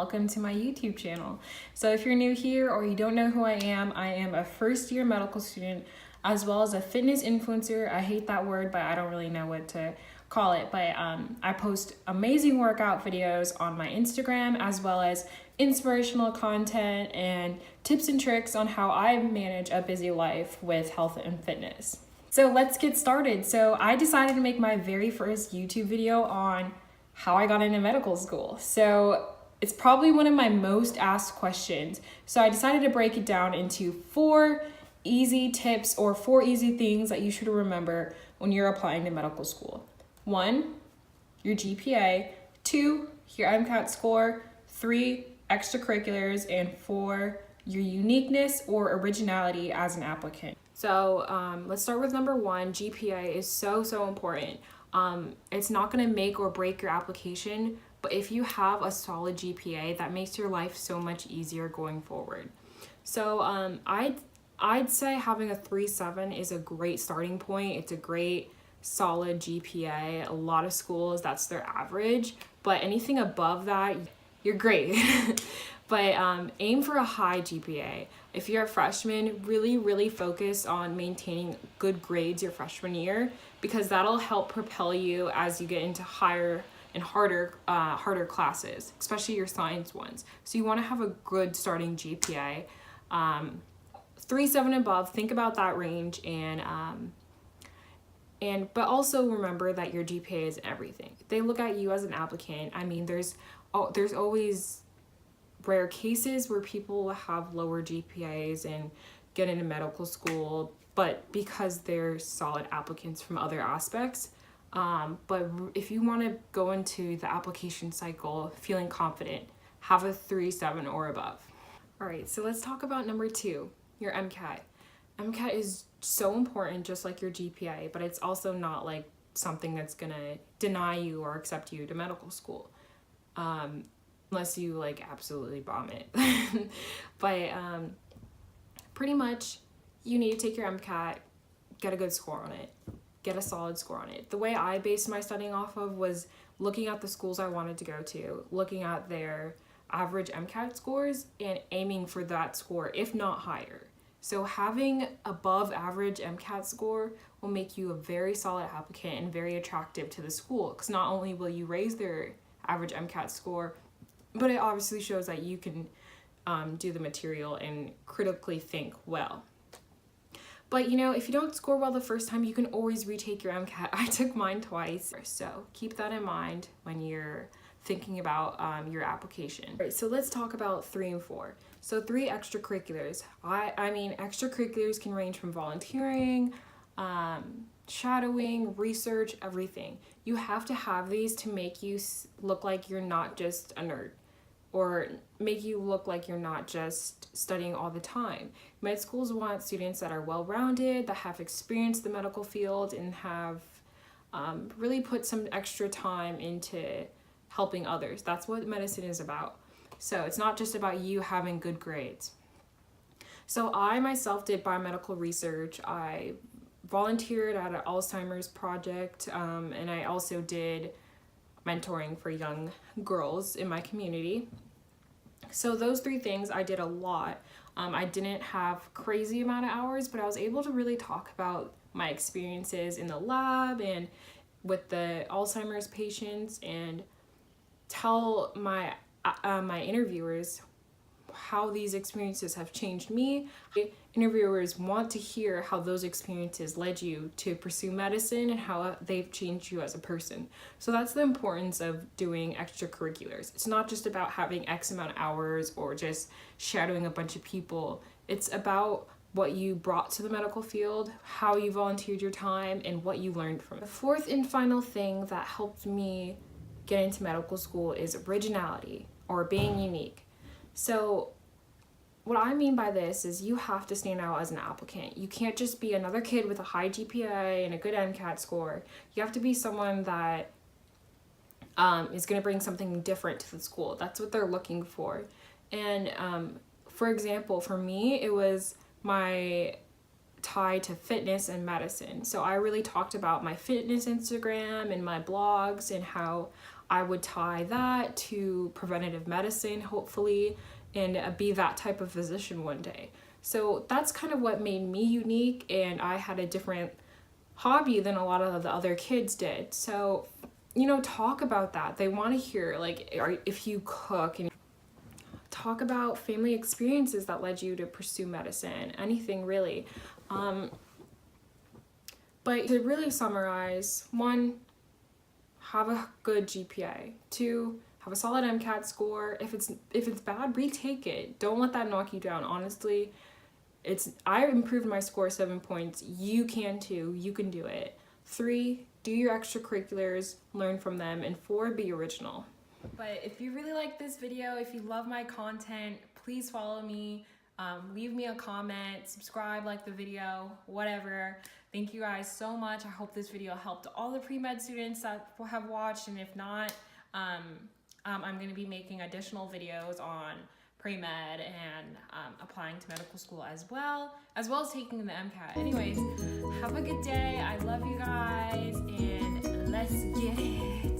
welcome to my YouTube channel. So if you're new here or you don't know who I am a first year medical student as well as a fitness influencer. I hate that word, but I don't really know what to call it. But I post amazing workout videos on my Instagram as well as inspirational content and tips and tricks on how I manage a busy life with health and fitness. So let's get started. So I decided to make my very first YouTube video on how I got into medical school. So it's probably one of my most asked questions. So I decided to break it down into 4 easy tips or 4 easy things that you should remember when you're applying to medical school. 1, your GPA. 2, your MCAT score. 3, extracurriculars. And 4, your uniqueness or originality as an applicant. So let's start with number 1. GPA is so important. It's not going to make or break your application, but if you have a solid GPA, that makes your life so much easier going forward. So I'd say having a 3.7 is a great starting point. It's a great solid GPA. A lot of schools, that's their average, but anything above that, you're great. But aim for a high GPA. If you're a freshman, really focus on maintaining good grades your freshman year, because that'll help propel you as you get into higher and harder classes, especially your science ones. So you want to have a good starting GPA. 3.7 above, think about that range, but also remember that your GPA is everything. They look at you as an applicant. I mean, there's always rare cases where people have lower GPAs and get into medical school, but because they're solid applicants from other aspects. But if you want to go into the application cycle feeling confident, have a 3.7 or above. All right, so let's talk about number 2, your MCAT. MCAT is so important, just like your GPA, but it's also not like something that's gonna deny you or accept you to medical school. Unless you like absolutely bomb it. But pretty much you need to take your MCAT, get a good score on it, get a solid score on it. The way I based my studying off of was looking at the schools I wanted to go to, looking at their average MCAT scores and aiming for that score, if not higher. So having above average MCAT score will make you a very solid applicant and very attractive to the school, because not only will you raise their average MCAT score, but it obviously shows that you can do the material and critically think well. But if you don't score well the first time, you can always retake your MCAT. I took mine twice. So keep that in mind when you're thinking about your application. All right, so let's talk about 3 and 4. So 3, extracurriculars. I mean, extracurriculars can range from volunteering, shadowing, research, everything. You have to have these to make you look like you're not just a nerd, or make you look like you're not just studying all the time. Med schools want students that are well-rounded, that have experienced the medical field, and have really put some extra time into helping others. That's what medicine is about. So it's not just about you having good grades. So I myself did biomedical research. I volunteered at an Alzheimer's project, and I also did mentoring for young girls in my community. So those 3 things I did a lot. I didn't have crazy amount of hours, but I was able to really talk about my experiences in the lab and with the Alzheimer's patients, and tell my interviewers how these experiences have changed me. Interviewers want to hear how those experiences led you to pursue medicine and how they've changed you as a person. So that's the importance of doing extracurriculars. It's not just about having X amount of hours or just shadowing a bunch of people. It's about what you brought to the medical field, how you volunteered your time, and what you learned from it. The 4th and final thing that helped me get into medical school is originality, or being unique. So what I mean by this is you have to stand out as an applicant. You can't just be another kid with a high GPA and a good MCAT score. You have to be someone that is going to bring something different to the school. That's what they're looking for. And for example, for me, it was my tie to fitness and medicine. So I really talked about my fitness Instagram and my blogs and how I would tie that to preventative medicine, hopefully, and be that type of physician one day. So that's kind of what made me unique, and I had a different hobby than a lot of the other kids did. So, you know, talk about that. They want to hear, like, if you cook, and talk about family experiences that led you to pursue medicine, anything really. But to really summarize, 1, have a good GPA. 2, have a solid MCAT score. If it's bad, retake it. Don't let that knock you down. Honestly, I improved my score 7 points. You can too. You can do it. 3, do your extracurriculars, learn from them. And 4, be original. But if you really like this video, if you love my content, please follow me. Leave me a comment, subscribe, like the video, whatever. Thank you guys so much. I hope this video helped all the pre-med students that have watched, and if not, I'm going to be making additional videos on pre-med and applying to medical school as well as taking the MCAT. Anyways, have a good day. I love you guys, and let's get it.